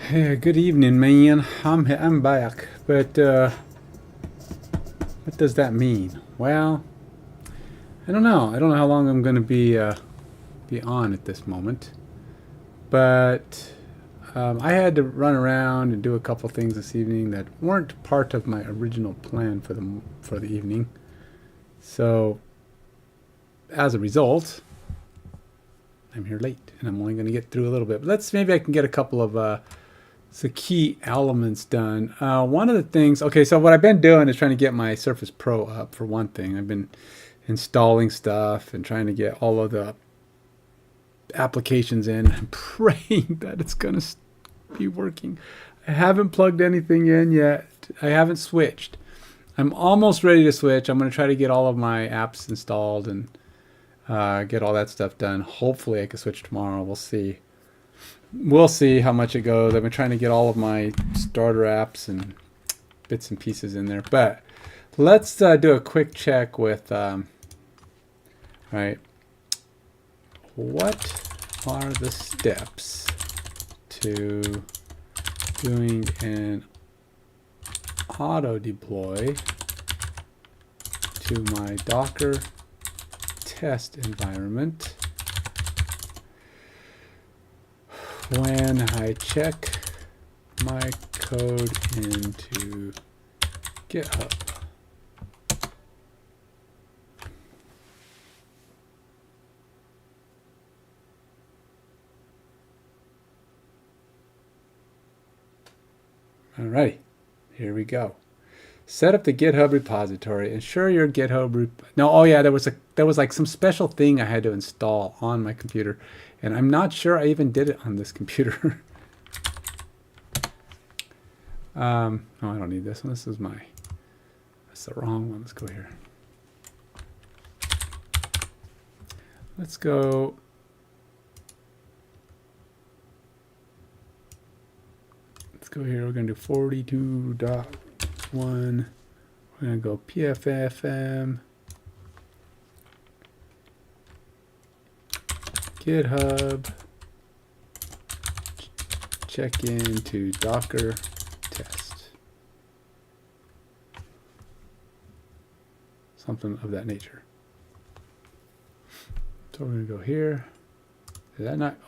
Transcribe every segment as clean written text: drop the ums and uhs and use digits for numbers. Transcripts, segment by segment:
Hey, good evening, man. I'm back, but what does that mean? Well, I don't know. I don't know how long I'm going to be on at this moment, but I had to run around and do a couple things this evening that weren't part of my original plan for the evening. So, as a result, I'm here late, and I'm only going to get through a little bit. But maybe I can get a couple of the key elements done. One of the things, okay, so what I've been doing is trying to get my Surface Pro up for one thing. I've been installing stuff and trying to get all of the applications in. I'm praying that it's going to be working. I haven't plugged anything in yet. I haven't switched. I'm almost ready to switch. I'm going to try to get all of my apps installed and get all that stuff done. Hopefully, I can switch tomorrow. We'll see. We'll see how much it goes. I've been trying to get all of my starter apps and bits and pieces in there. But let's do a quick check with, all right, what are the steps to doing an auto deploy to my Docker test environment when I check my code into GitHub. Alrighty, here we go. Set up the GitHub repository. Ensure your GitHub no, oh yeah, there was like some special thing I had to install on my computer, and I'm not sure I even did it on this computer. Oh, I don't need this one. That's the wrong one. Let's go here. Let's go. Let's go here. We're going to do 42.1. We're going to go PFFM GitHub check into Docker test. Something of that nature. So we're going to go here.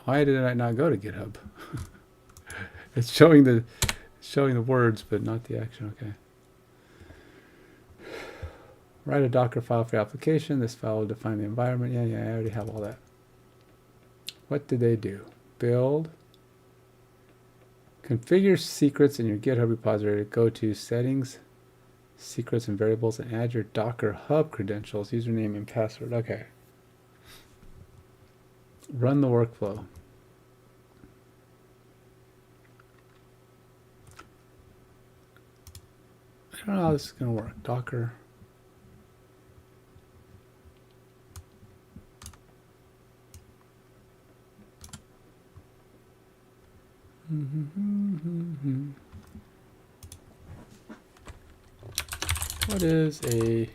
Why did I not go to GitHub? It's showing the words, but not the action. Okay. Write a Docker file for your application. This file will define the environment. Yeah, I already have all that. What did they do? Build. Configure secrets in your GitHub repository. Go to Settings, Secrets and Variables, and add your Docker Hub credentials, username, and password. Okay. Run the workflow. I don't know how this is going to work. Docker. What is a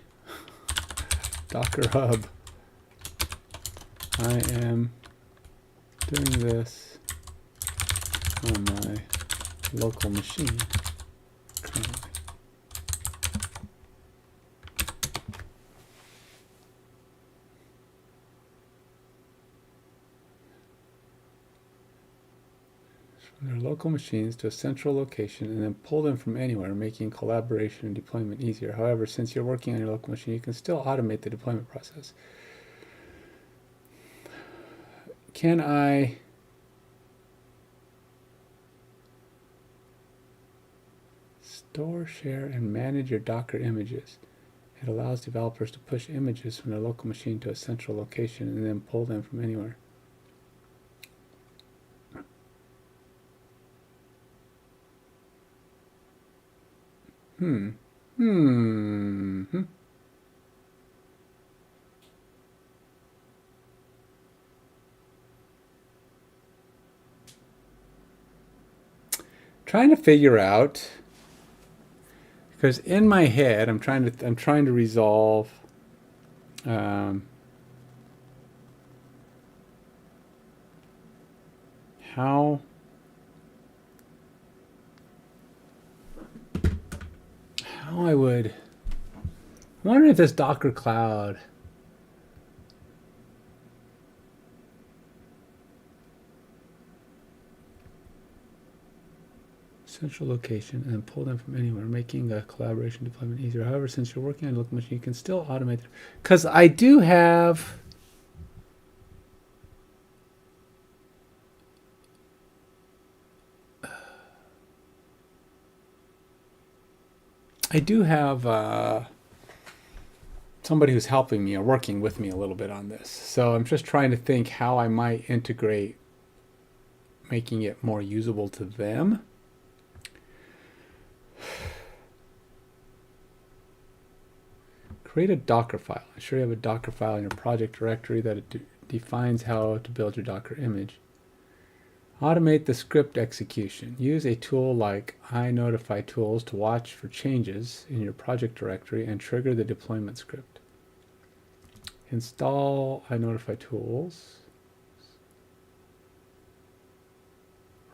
Docker Hub? I am doing this on my local machine currently. Their local machines to a central location and then pull them from anywhere, making collaboration and deployment easier. However, since you're working on your local machine, you can still automate the deployment process. Can I store, share, and manage your Docker images? It allows developers to push images from their local machine to a central location and then pull them from anywhere. Trying to figure out, because in my head I'm trying to resolve how how I would. I'm wondering if this Docker Cloud. Central location and pull them from anywhere, making a collaboration deployment easier. However, since you're working on a local machine, you can still automate it. Because I do have. Somebody who's helping me or working with me a little bit on this. So I'm just trying to think how I might integrate making it more usable to them. Create a Docker file. I'm sure you have a Docker file in your project directory that defines how to build your Docker image. Automate the script execution. Use a tool like iNotify Tools to watch for changes in your project directory and trigger the deployment script. Install iNotify Tools.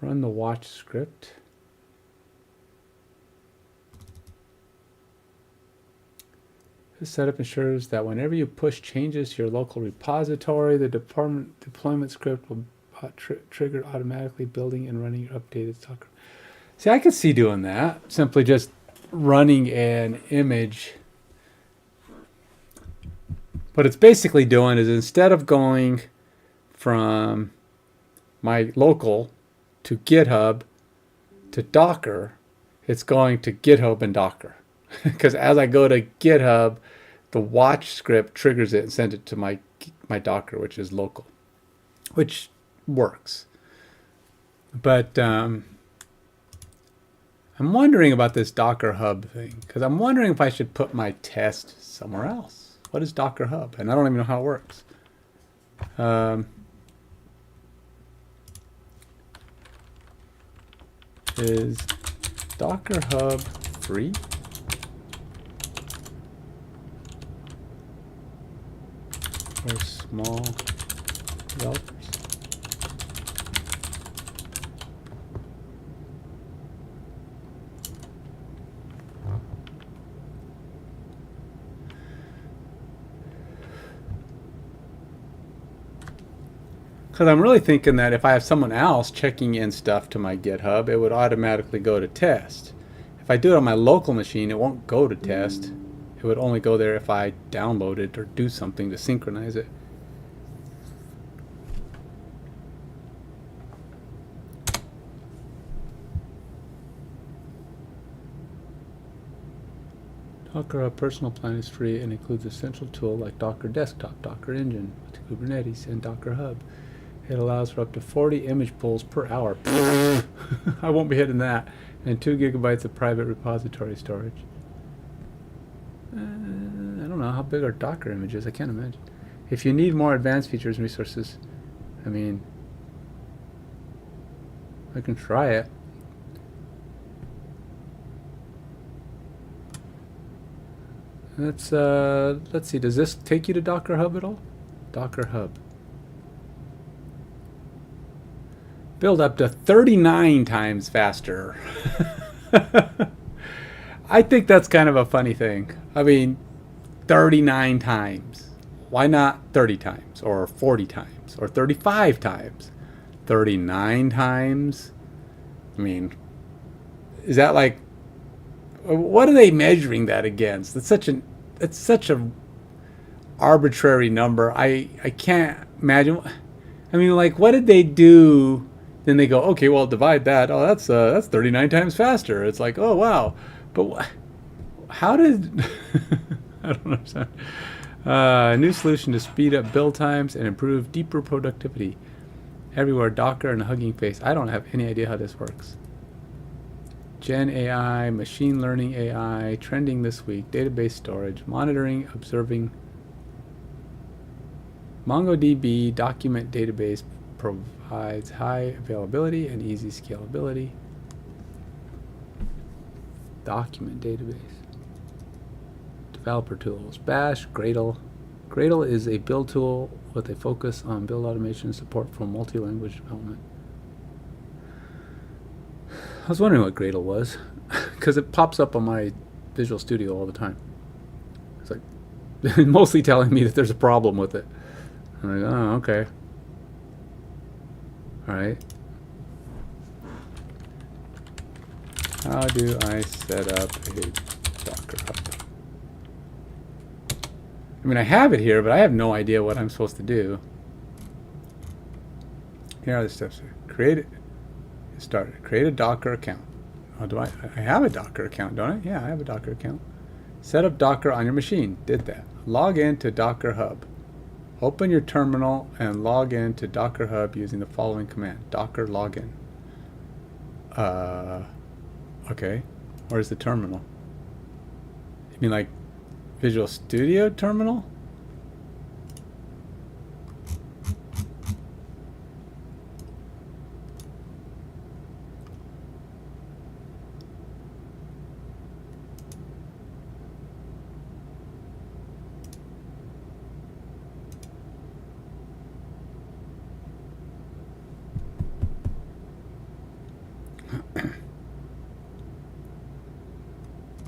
Run the watch script. This setup ensures that whenever you push changes to your local repository, the deployment script will trigger automatically building and running your updated Docker. See, I could see doing that. Simply just running an image. What it's basically doing is instead of going from my local to GitHub to Docker, it's going to GitHub and Docker. Because as I go to GitHub, the watch script triggers it and sends it to my Docker, which is local, which works. But I'm wondering about this Docker Hub thing, because I'm wondering if I should put my test somewhere else. What is Docker Hub? And I don't even know how it works. Is Docker Hub free? For small developers? Because I'm really thinking that if I have someone else checking in stuff to my GitHub, it would automatically go to test. If I do it on my local machine, it won't go to test. It would only go there if I download it or do something to synchronize it. Docker Hub Personal Plan is free and includes a central tool like Docker Desktop, Docker Engine with Kubernetes, and Docker Hub. It allows for up to 40 image pulls per hour. I won't be hitting that. And 2 gigabytes of private repository storage. I don't know. How big are Docker images? I can't imagine. If you need more advanced features and resources, I mean, I can try it. Let's see. Does this take you to Docker Hub at all? Docker Hub. Build up to 39 times faster. I think that's kind of a funny thing. I mean, 39 times. Why not 30 times or 40 times or 35 times? 39 times? I mean, is that like, what are they measuring that against? It's such a arbitrary number. I can't imagine. I mean, like, what did they do? Then they go, okay, well, divide that. Oh, that's 39 times faster. It's like, oh, wow. But how did... I don't understand. A new solution to speed up build times and improve deeper productivity. Everywhere, Docker and Hugging Face. I don't have any idea how this works. Gen AI, machine learning AI, trending this week, database storage, monitoring, observing. MongoDB document database provides high availability and easy scalability. Document database. Developer tools. Bash, Gradle. Gradle is a build tool with a focus on build automation support for multi-language development. I was wondering what Gradle was, because it pops up on my Visual Studio all the time. It's like mostly telling me that there's a problem with it. I'm like, oh, okay. All right. How do I set up a Docker Hub? I mean, I have it here, but I have no idea what I'm supposed to do. Here are the steps. Create it. Start. Create a Docker account. Oh, do I have a Docker account, don't I? Yeah, I have a Docker account. Set up Docker on your machine. Did that. Log in to Docker Hub. Open your terminal and log in to Docker Hub using the following command. Docker login. Okay. Where's the terminal? You mean like Visual Studio terminal?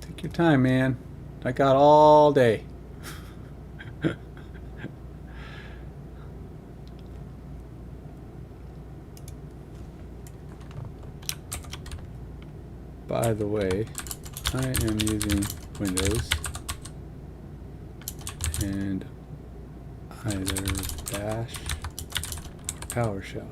Take your time, man. I got all day. By the way, I am using Windows and either Bash or PowerShell.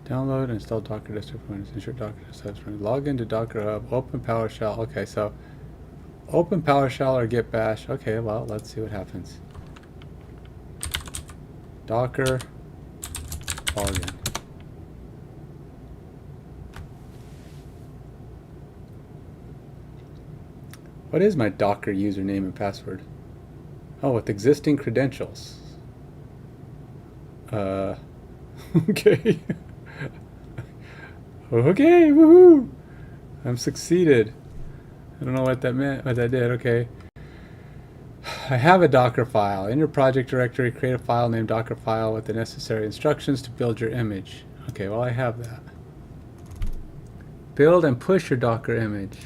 Download and install Docker distro for Windows. Ensure Docker distro. Log into Docker Hub. Open PowerShell. Okay, so open PowerShell or git bash. Okay, well, let's see what happens. Docker login. What is my Docker username and password? Oh, with existing credentials. Okay. Okay, woohoo! I'm succeeded. I don't know what that meant, what that did. Okay. I have a Docker file. In your project directory, create a file named Docker file with the necessary instructions to build your image. Okay, well, I have that. Build and push your Docker image.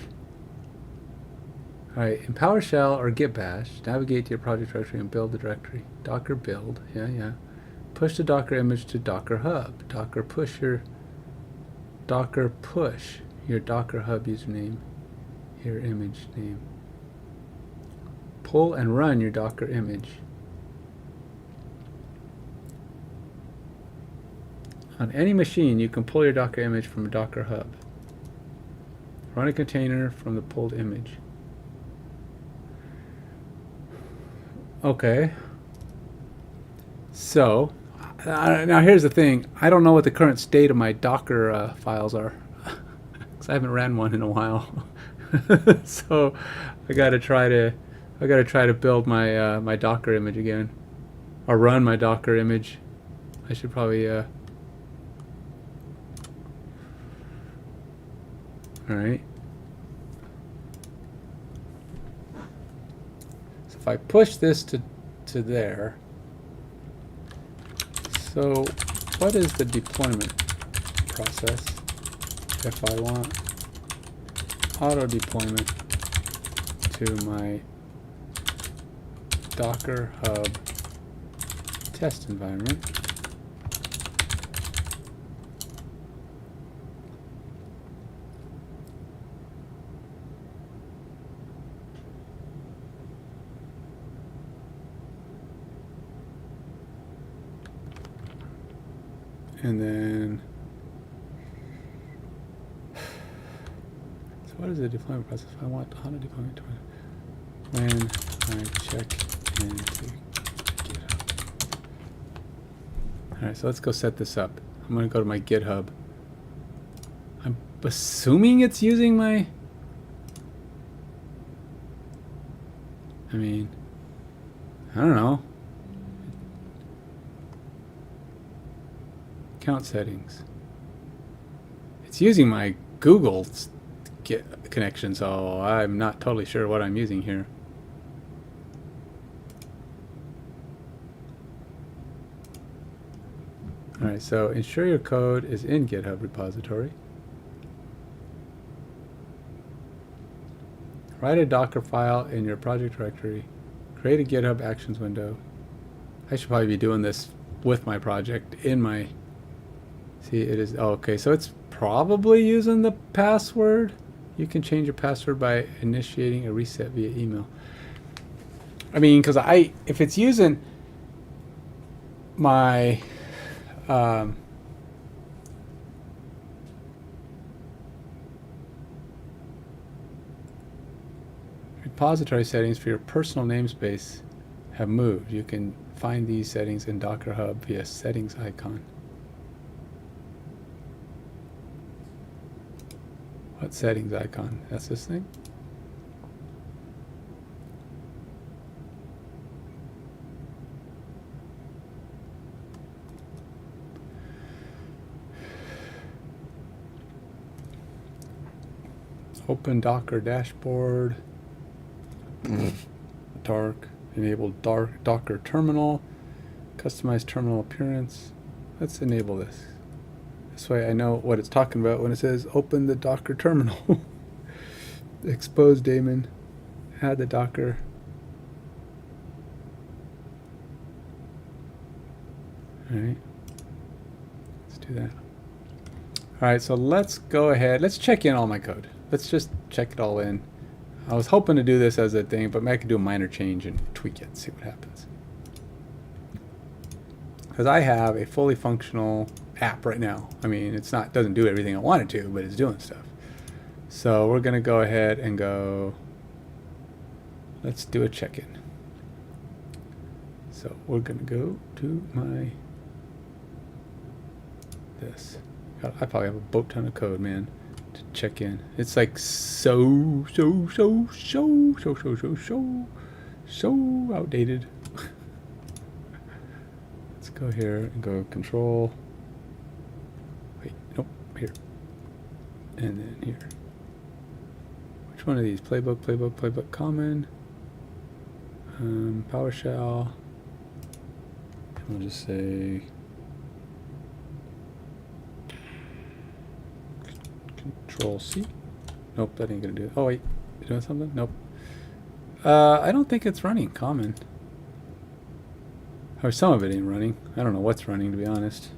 All right, in PowerShell or git bash, navigate to your project directory and build the directory. Docker build, yeah. Push the Docker image to Docker Hub. Docker push your Docker Hub username, your image name. Pull and run your Docker image. On any machine, you can pull your Docker image from a Docker Hub. Run a container from the pulled image. Okay. So, now here's the thing. I don't know what the current state of my Docker files are, because I haven't ran one in a while. So, I gotta try to build my my Docker image again, or run my Docker image. I should probably. All right. So if I push this to there. So, what is the deployment process if I want auto deployment to my Docker Hub test environment? And then, so what is the deployment process? If I want auto deployment to when I check into GitHub. Alright, so let's go set this up. I'm going to go to my GitHub. I'm assuming it's using my, I mean, I don't know. Account settings. It's using my Google connection, so I'm not totally sure what I'm using here. All right, so ensure your code is in GitHub repository. Write a Docker file in your project directory. Create a GitHub Actions window. I should probably be doing this with my project in my... See, it is... Oh, okay, so it's probably using the password. You can change your password by initiating a reset via email. I mean, because if it's using my... repository settings for your personal namespace have moved. You can find these settings in Docker Hub via settings icon. What settings icon? That's this thing? Open Docker dashboard. Enable Docker terminal. Customize terminal appearance. Let's enable this. This way I know what it's talking about when it says open the Docker terminal. Expose daemon. Add the Docker. Alright. Let's do that. Alright, so let's go ahead. Let's check in all my code. Let's just check it all in. I was hoping to do this as a thing, but I could do a minor change and tweak it and see what happens. Because I have a fully functional app right now. I mean, it's not, doesn't do everything I want it to, but it's doing stuff. So we're going to go ahead and go, let's do a check-in. So we're going to go to my, this. God, I probably have a boat ton of code, man, to check in. It's like so outdated. Let's go here and go control. Wait, nope, here. And then here. Which one of these? Playbook, common. PowerShell. And we'll just say Control C. Nope, that ain't gonna do it. Oh wait, you doing something? Nope. I don't think it's running common. Or some of it ain't running. I don't know what's running, to be honest.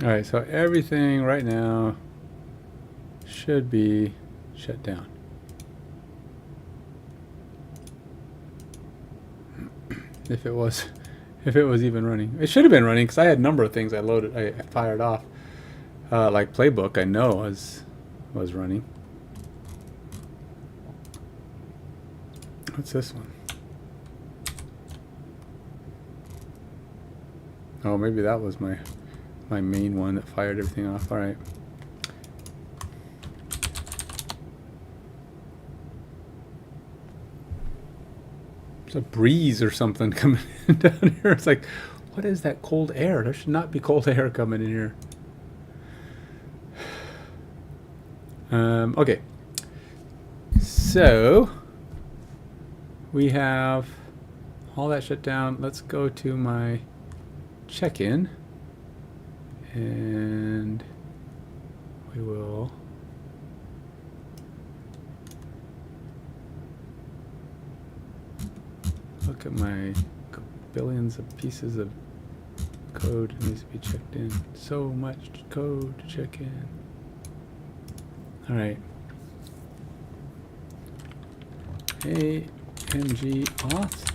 Alright, so everything right now should be shut down. If it was even running. It should have been running because I had a number of things I fired off. Like Playbook, I know was running. What's this one? Oh, maybe that was my main one that fired everything off. All right. There's a breeze or something coming in down here. It's like, what is that cold air? There should not be cold air coming in here. Okay. So we have all that shut down. Let's go to my check-in. And we will look at my billions of pieces of code that needs to be checked in. So much code to check in. All right. AMG auth.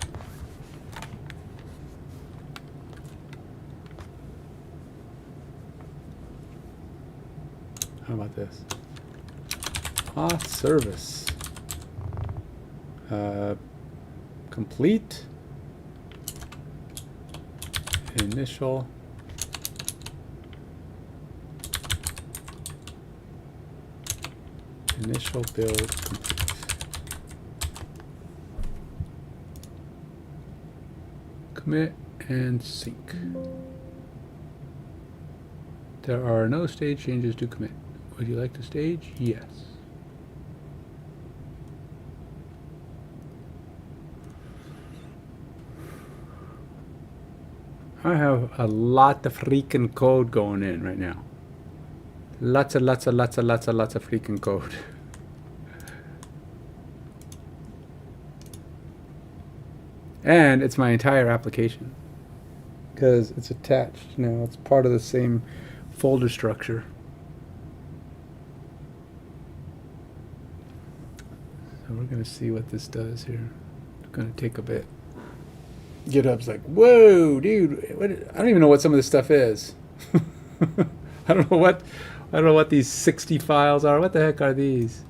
How about this? Auth service. Complete. Initial. Initial build complete. Commit and sync. There are no stage changes to commit. Would you like to stage? Yes. I have a lot of freaking code going in right now. Lots of freaking code. And it's my entire application. Because it's attached now. It's part of the same folder structure. So we're going to see what this does here. It's going to take a bit. GitHub's like, whoa, dude! I don't even know what some of this stuff is. I don't know what these 60 files are. What the heck are these?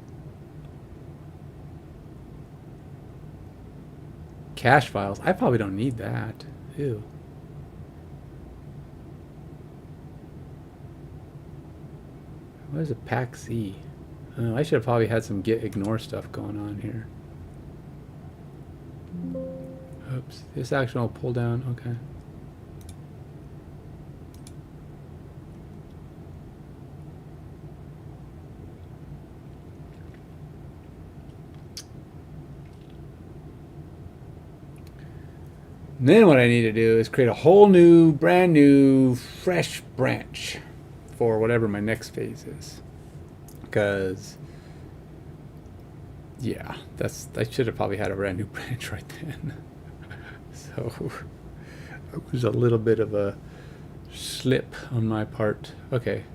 Cache files. I probably don't need that. Ew. What is a pack-z? Oh, I should have probably had some git ignore stuff going on here. Oops. This action will pull down. Okay. And then what I need to do is create a whole new, brand new, fresh branch for whatever my next phase is. Because, yeah, I should have probably had a brand new branch right then. So it was a little bit of a slip on my part. Okay.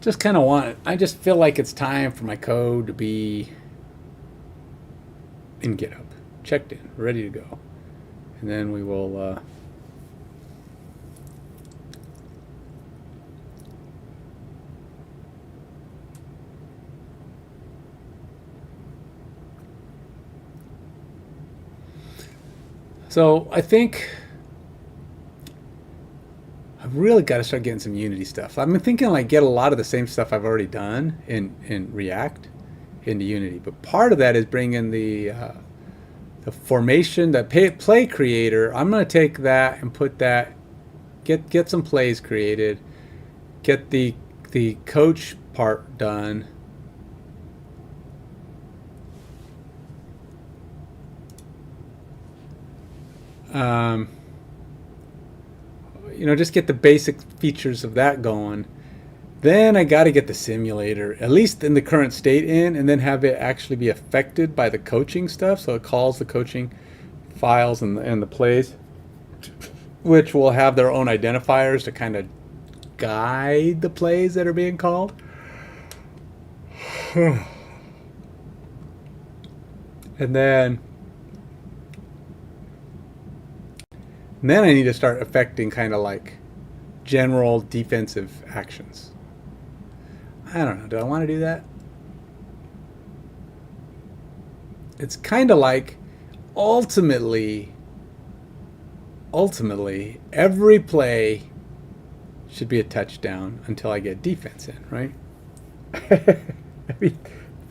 Just kind of I just feel like it's time for my code to be in GitHub, checked in, ready to go. And then we will so I think I've really got to start getting some Unity stuff. I've been thinking like get a lot of the same stuff I've already done in React into Unity, but part of that is bringing the formation, that play creator. I'm going to take that and put that, get some plays created, get the coach part done. You know, just get the basic features of that going. Then I got to get the simulator, at least in the current state in, and then have it actually be affected by the coaching stuff. So it calls the coaching files and the plays, which will have their own identifiers to kind of guide the plays that are being called. And then I need to start affecting kind of like general defensive actions. I don't know. Do I want to do that? It's kind of like ultimately, every play should be a touchdown until I get defense in, right? I mean,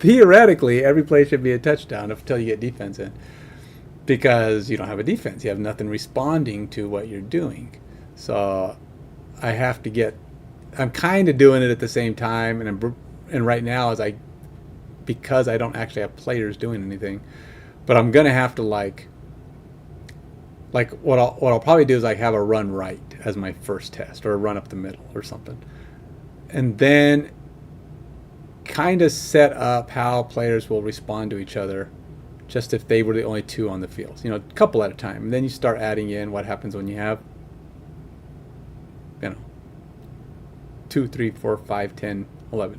theoretically, every play should be a touchdown until you get defense in. Because you don't have a defense. You have nothing responding to what you're doing. So I have to get, I'm kind of doing it at the same time, and right now because I don't actually have players doing anything, but I'm gonna have to like what I'll probably do is like have a run right as my first test, or a run up the middle or something, and then kind of set up how players will respond to each other, just if they were the only two on the field, you know, a couple at a time. And then you start adding in what happens when you have, you know, 2, 3, 4, 5, 10, 11.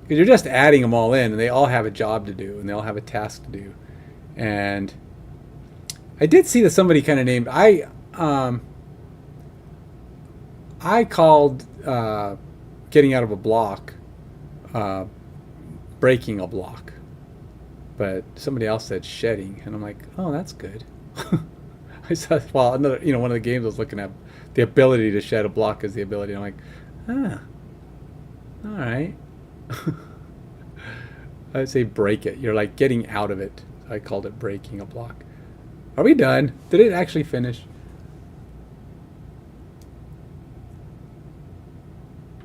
Because you're just adding them all in, and they all have a job to do, and they all have a task to do. And I did see that somebody kind of named, I called getting out of a block breaking a block. But somebody else said shedding, and I'm like, oh, that's good. I saw, well, another, you know, one of the games I was looking at, the ability to shed a block is the ability. I'm like, All right. I'd say break it. You're like getting out of it. I called it breaking a block. Are we done? Did it actually finish?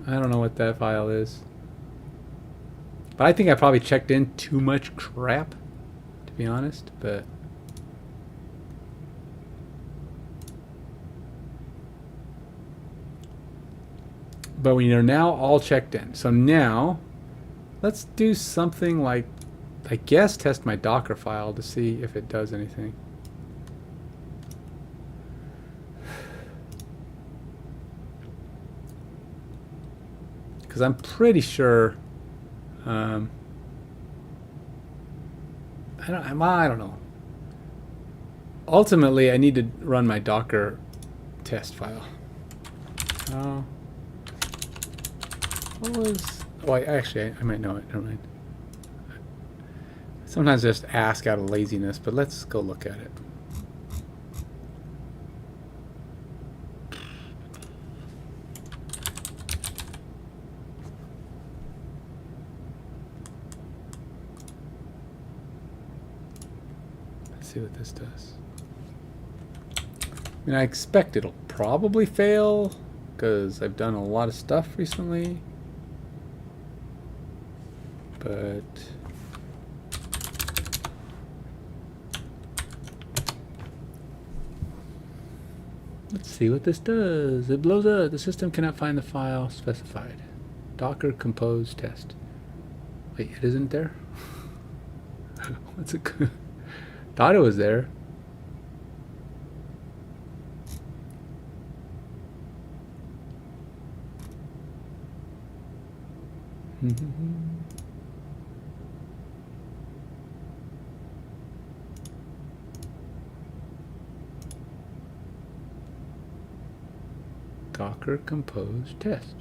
I don't know what that file is. But I think I probably checked in too much crap, to be honest, but we are now all checked in. So now let's do something like, I guess, test my Docker file to see if it does anything. Because I'm pretty sure I don't know. Ultimately, I need to run my Docker test file. What was? Oh, I might know it. Never mind. Sometimes I just ask out of laziness, but let's go look at it. See what this does. I mean, I expect it'll probably fail because I've done a lot of stuff recently, but let's see what this does. It blows up. The system cannot find the file specified. Docker compose test. Wait, it isn't there? What's it? Thought it was there. Docker compose test.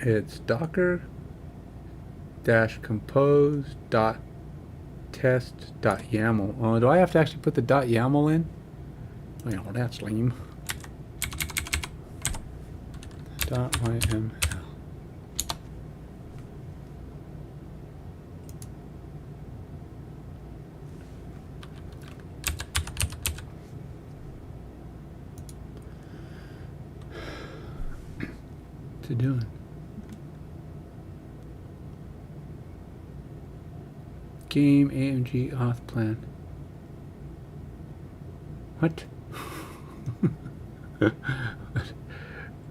It's docker-compose.test.yaml. Oh, do I have to actually put the .yaml in? Oh, yeah, well, that's lame. .yml. What's it doing? Game AMG auth plan. What?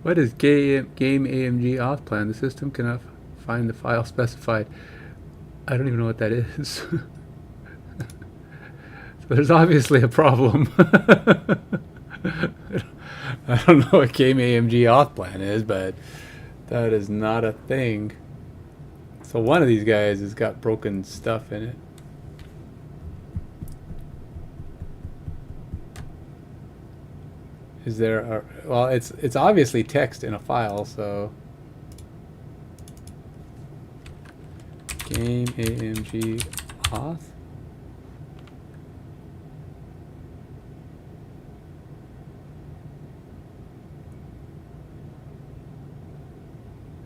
What is game AMG auth plan? The system cannot find the file specified. I don't even know what that is. So there's obviously a problem. I don't know what game AMG auth plan is, but that is not a thing. So one of these guys has got broken stuff in it. Is there a, well, it's obviously text in a file, so game AMG auth.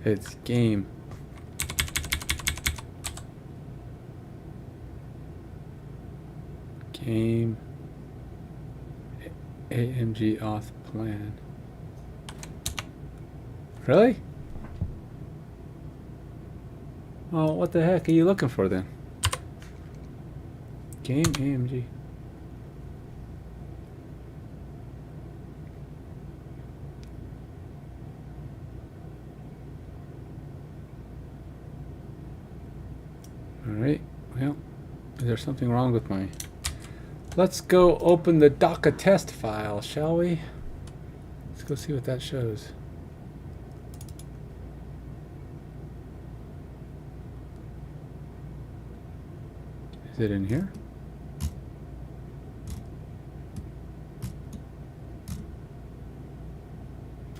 It's game. Game AMG auth plan. Really? Well, what the heck are you looking for then? Game AMG. Alright, well, is there something wrong with my... Let's go open the Docker test file, shall we? Let's go see what that shows. Is it in here?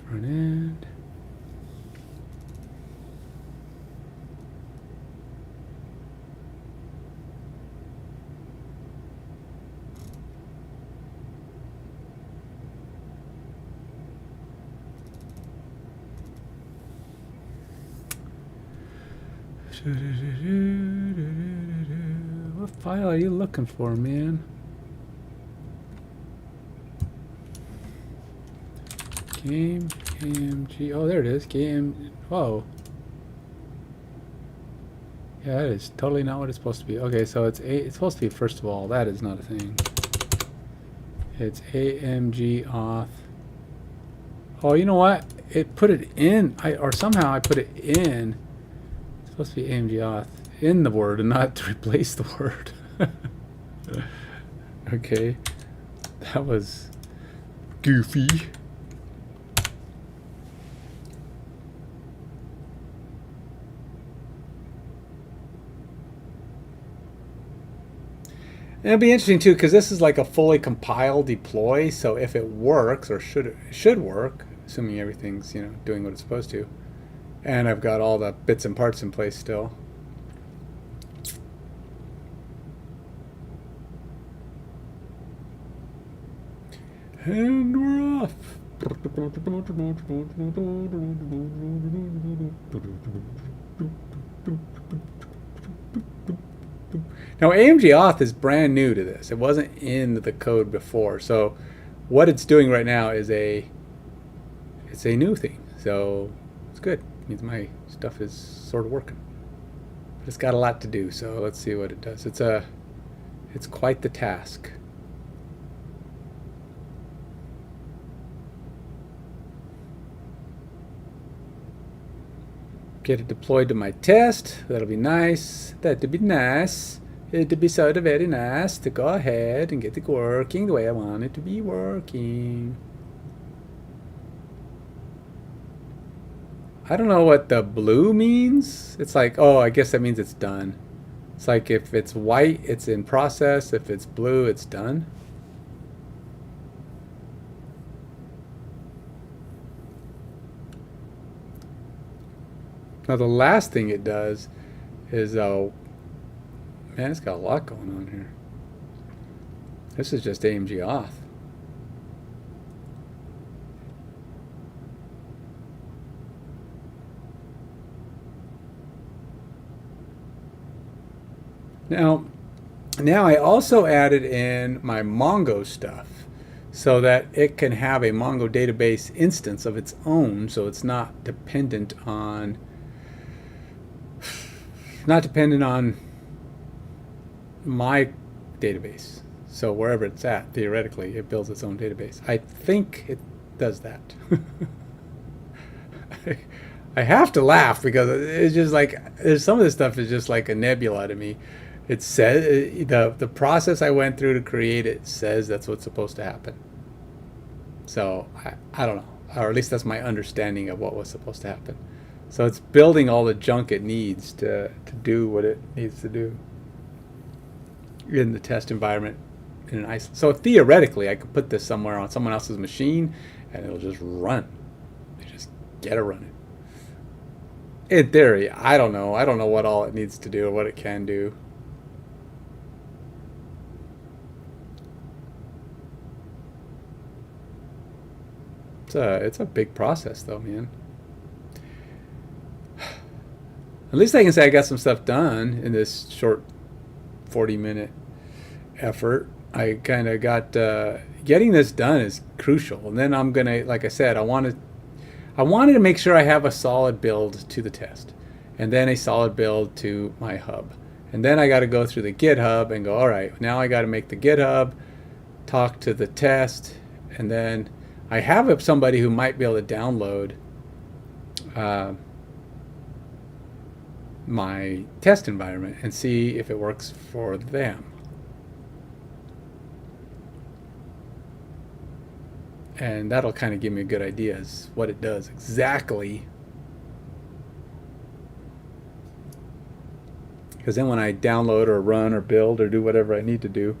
Front end. What file are you looking for, man? Game AMG. Oh, there it is. Game. Whoa. Yeah, that is totally not what it's supposed to be. Okay, so it's supposed to be, first of all, that is not a thing. It's AMG auth. Oh, you know what? It put it in, or somehow I put it in. It's supposed to be AMG auth in the word and not to replace the word. Okay, that was goofy. It'll be interesting too, because this is like a fully compiled deploy. So if it works, or should work, assuming everything's doing what it's supposed to, and I've got all the bits and parts in place still. And we're off. Now AMG auth is brand new to this. It wasn't in the code before. So what it's doing right now is it's a new thing. So it's good. It means my stuff is sort of working. But it's got a lot to do. So let's see what it does. It's quite the task. Get it deployed to my test. That'll be nice. That'd be nice. It'd be sort of very nice to go ahead and get it working the way I want it to be working. I don't know what the blue means. It's like, oh, I guess that means it's done. It's like if it's white, it's in process. If it's blue, it's done. Now the last thing it does is, man, it's got a lot going on here. This is just AMG auth. Now I also added in my Mongo stuff so that it can have a Mongo database instance of its own, so it's not dependent on my database. So wherever it's at, theoretically, it builds its own database. I think it does that. I have to laugh because it's just like, some of this stuff is just like a nebula to me. It says, the process I went through to create it says that's what's supposed to happen. So I don't know, or at least that's my understanding of what was supposed to happen. So it's building all the junk it needs to do what it needs to do in the test environment in an so theoretically I could put this somewhere on someone else's machine and it'll just run. You just get to run it. In theory, I don't know what all it needs to do or what it can do. It's a big process though, man. At least I can say I got some stuff done in this short 40-minute effort. I kind of got getting this done is crucial, and then I'm gonna, like I said, I wanted to make sure I have a solid build to the test, and then a solid build to my hub, and then I got to go through the GitHub and go, all right, now I got to make the GitHub, talk to the test, and then I have somebody who might be able to download my test environment and see if it works for them. And that'll kind of give me a good idea as what it does exactly. Because then when I download or run or build or do whatever I need to do,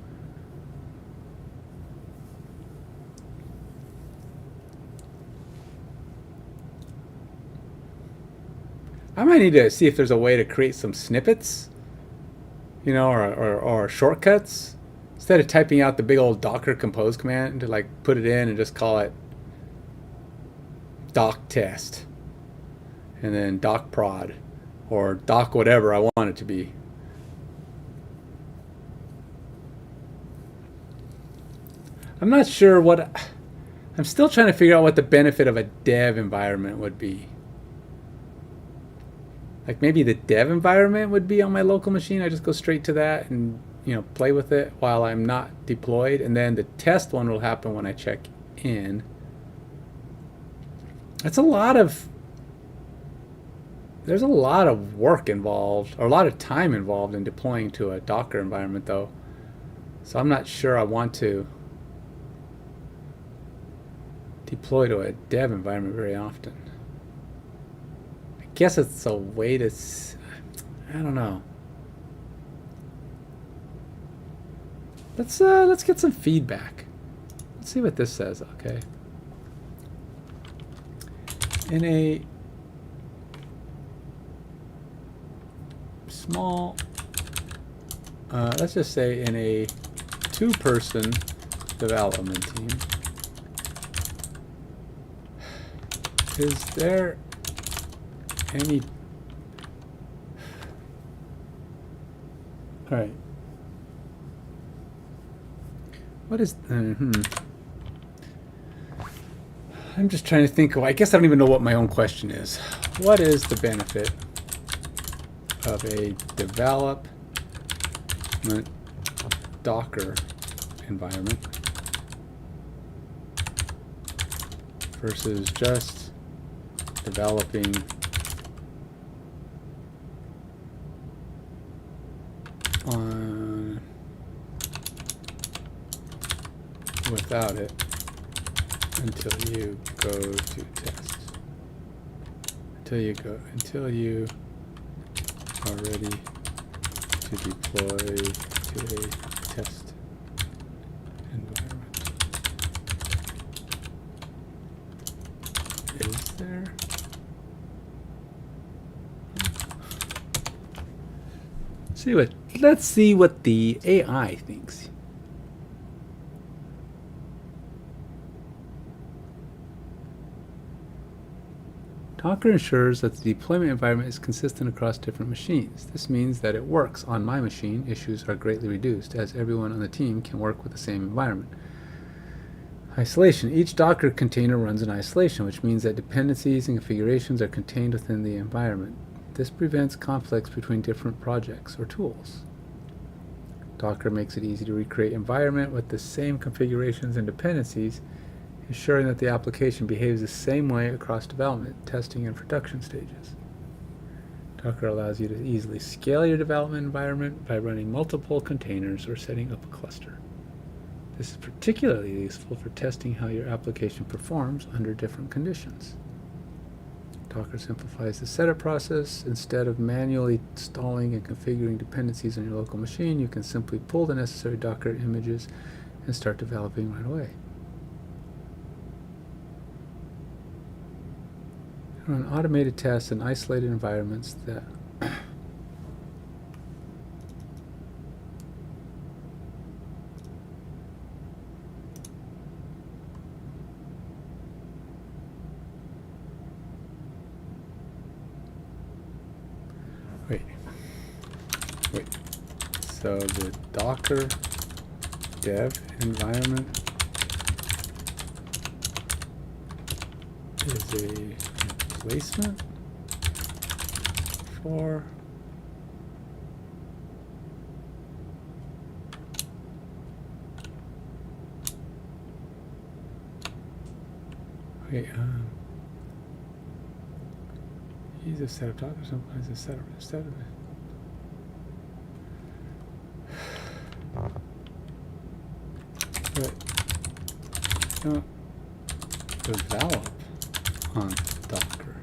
I might need to see if there's a way to create some snippets, or shortcuts. Instead of typing out the big old Docker compose command to like put it in and just call it doc test and then doc prod or dock whatever I want it to be. I'm not sure what... I'm still trying to figure out what the benefit of a dev environment would be. Like maybe the dev environment would be on my local machine. I just go straight to that and, you know, play with it while I'm not deployed. And then the test one will happen when I check in. That's a lot of... There's a lot of work involved, or a lot of time involved in deploying to a Docker environment, though. So I'm not sure I want to deploy to a dev environment very often. I guess it's a way to... I don't know. Let's get some feedback. Let's see what this says, okay? In a small, let's just say in a 2-person development team, is there any... All right. What is... I'm just trying to think. Well, I guess I don't even know what my own question is. What is the benefit of a development Docker environment versus just developing on without it until you go to test, until you are ready to deploy to a test environment? Is there? Let's see what the AI thinks. Docker ensures that the deployment environment is consistent across different machines. This means that it works on my machine. Issues are greatly reduced, as everyone on the team can work with the same environment. Isolation. Each Docker container runs in isolation, which means that dependencies and configurations are contained within the environment. This prevents conflicts between different projects or tools. Docker makes it easy to recreate environment with the same configurations and dependencies, ensuring that the application behaves the same way across development, testing, and production stages. Docker allows you to easily scale your development environment by running multiple containers or setting up a cluster. This is particularly useful for testing how your application performs under different conditions. Docker simplifies the setup process. Instead of manually installing and configuring dependencies on your local machine, you can simply pull the necessary Docker images and start developing right away. Run automated tests in isolated environments that wait. So the Docker dev environment is a replacement for use a set of Docker, sometimes a set of but don't develop on Docker.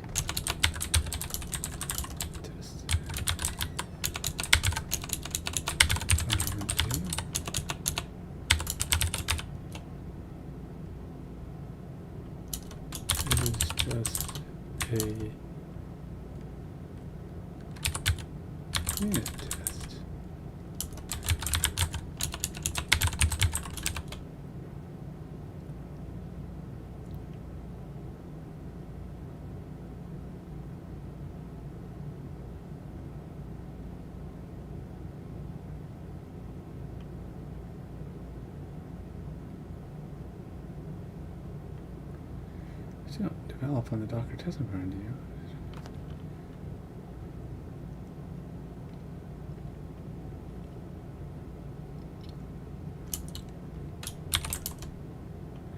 A unit test. develop on the Docker test environment, do you?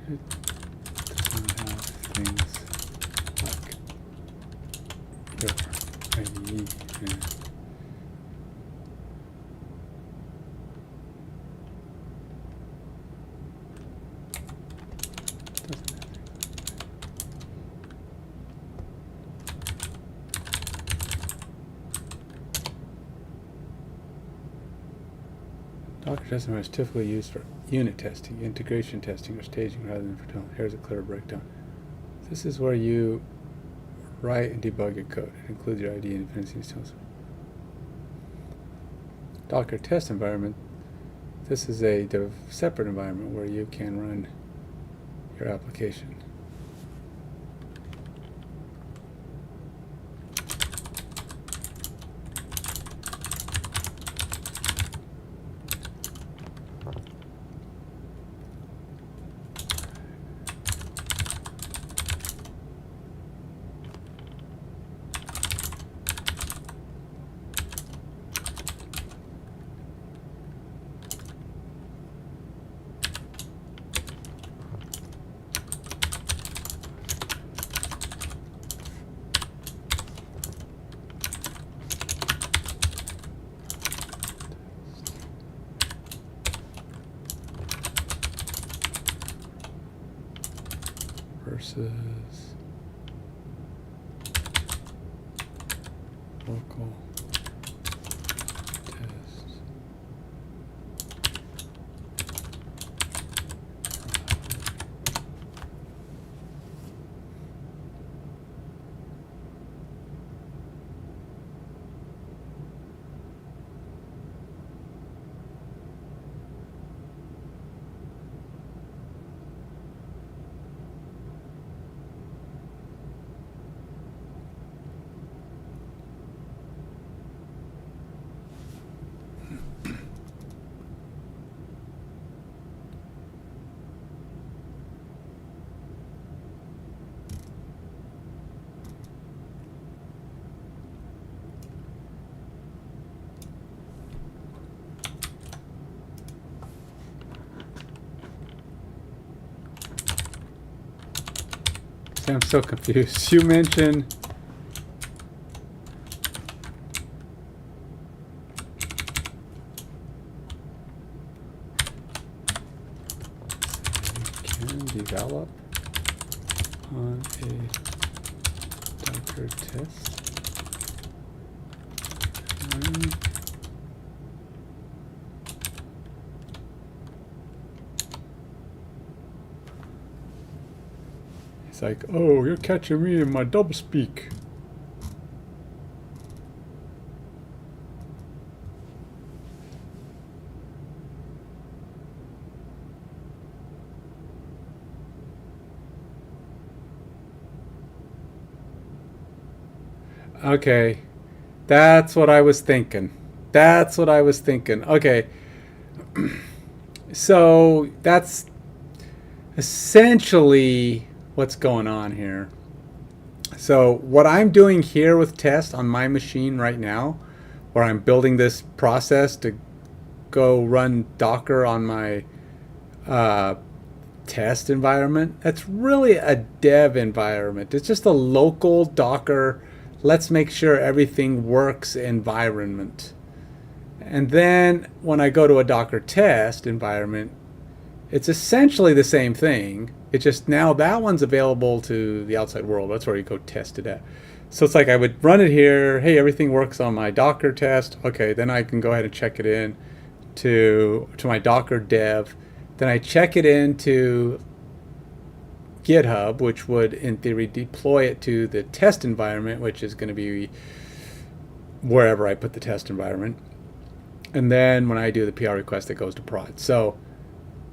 It doesn't have things like your IDE. Yeah. Docker test environment is typically used for unit testing, integration testing, or staging rather than for development. Here's a clear breakdown. This is where you write and debug your code. It includes your IDE and dependencies. Docker test environment. This is a separate environment where you can run your application. Versus local test. See, I'm so confused. You mentioned can develop on a Docker test. It's like, oh, you're catching me in my doublespeak. Okay, that's what I was thinking. That's what I was thinking. Okay, so that's essentially what's going on here. So what I'm doing here with test on my machine right now, where I'm building this process to go run Docker on my test environment, that's really a dev environment. It's just a local Docker, let's make sure everything works environment. And then when I go to a Docker test environment, it's essentially the same thing. It's just now that one's available to the outside world. That's where you go test it at. So it's like I would run it here. Hey, everything works on my Docker test. Okay, then I can go ahead and check it in to my Docker dev. Then I check it into GitHub, which would, in theory, deploy it to the test environment, which is going to be wherever I put the test environment. And then when I do the PR request, it goes to prod. So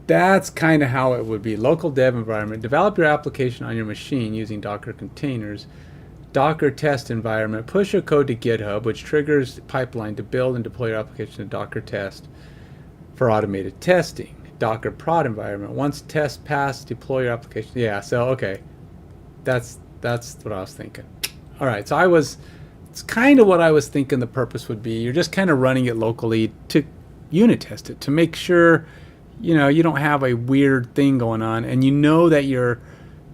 that's kind of how it would be. Local dev environment. Develop your application on your machine using Docker containers. Docker test environment. Push your code to GitHub, which triggers the pipeline to build and deploy your application to Docker test for automated testing. Docker prod environment. Once test pass, deploy your application. Yeah, so okay. That's That's what I was thinking. All right, so it's kind of what I was thinking the purpose would be. You're just kind of running it locally to unit test it, to make sure, you don't have a weird thing going on, and that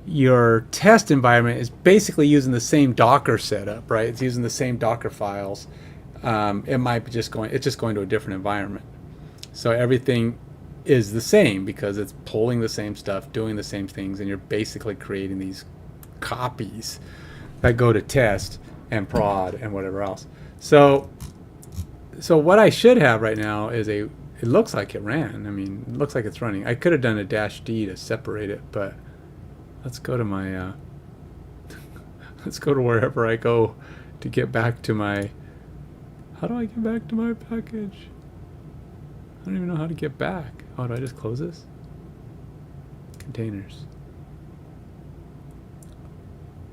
your test environment is basically using the same Docker setup, right? It's using the same Docker files. It might be it's just going to a different environment. So everything is the same because it's pulling the same stuff, doing the same things, and you're basically creating these copies that go to test and prod and whatever else. So what I should have right now is it looks like it ran. I mean, it looks like it's running. I could have done a -D to separate it, but let's go to my let's go to wherever I go to get back to my, how do I get back to my package? I don't even know how to get back. Oh, do I just close this? Containers.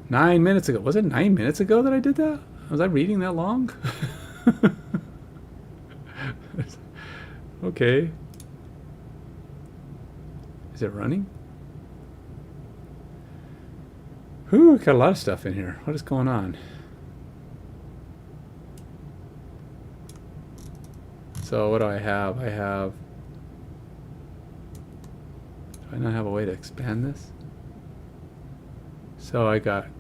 9 minutes ago. Was it 9 minutes ago that I did that? Was I reading that long? Okay. Is it running? Whew, got a lot of stuff in here. What is going on? So what do I have? Do I not have a way to expand this? So I got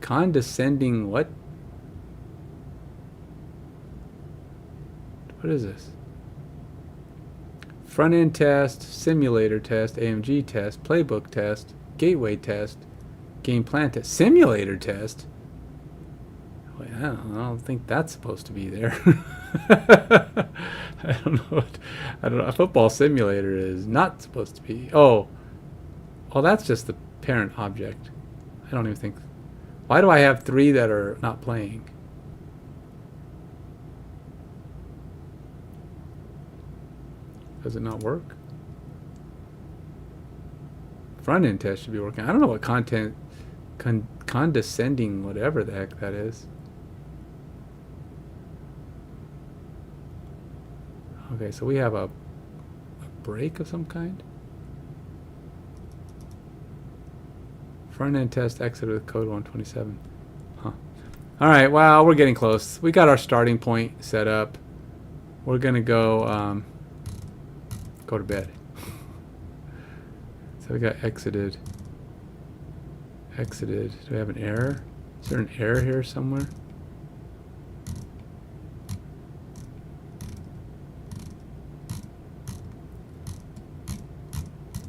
condescending what? What is this? Front-end test, simulator test, AMG test, playbook test, gateway test, game plan test, simulator test. Wait, I don't think that's supposed to be there. I don't know. A football simulator is not supposed to be. Oh, that's just the parent object. I don't even think. Why do I have 3 that are not playing? Does it not work? Front end test should be working. I don't know what condescending whatever the heck that is. Okay, so we have a break of some kind. Front end test exit with code 127. Huh. All right, well, we're getting close. We got our starting point set up. We're gonna go to bed. So we got exited. Do we have an error? Is there an error here somewhere?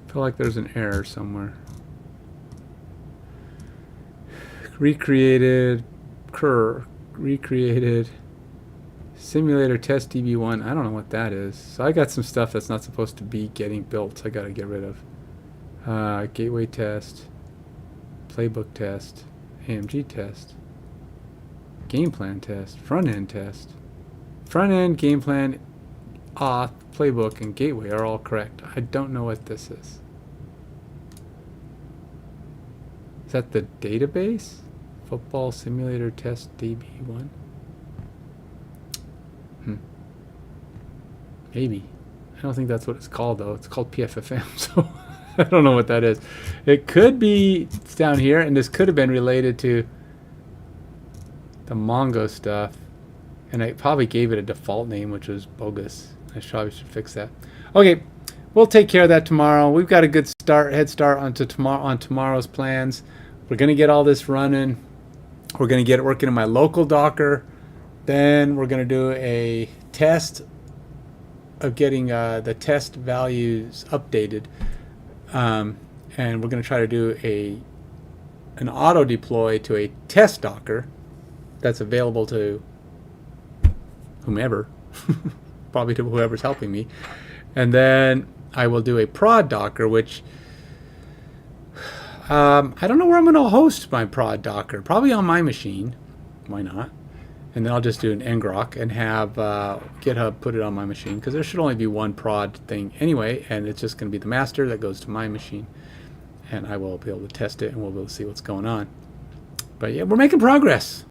I feel like there's an error somewhere. Recreated simulator test DB1. I don't know what that is. So I got some stuff that's not supposed to be getting built. I got to get rid of. Gateway test, playbook test, AMG test, game plan test, front end test. Front end, game plan, auth, playbook, and gateway are all correct. I don't know what this is. Is that the database? Football simulator test DB1? Maybe. I don't think that's what it's called, though. It's called PFFM, so I don't know what that is. It could be, it's down here, and this could have been related to the Mongo stuff. And I probably gave it a default name, which was bogus. I probably should fix that. Okay, we'll take care of that tomorrow. We've got a good head start on tomorrow's plans. We're going to get all this running. We're going to get it working in my local Docker. Then we're going to do a test of getting the test values updated. And we're going to try to do an auto deploy to a test Docker that's available to whomever, probably to whoever's helping me. And then I will do a prod Docker, which I don't know where I'm going to host my prod Docker. Probably on my machine. Why not? And then I'll just do an ngrok and have GitHub put it on my machine, because there should only be one prod thing anyway, and it's just going to be the master that goes to my machine. And I will be able to test it, and we'll be able to see what's going on. But yeah, we're making progress.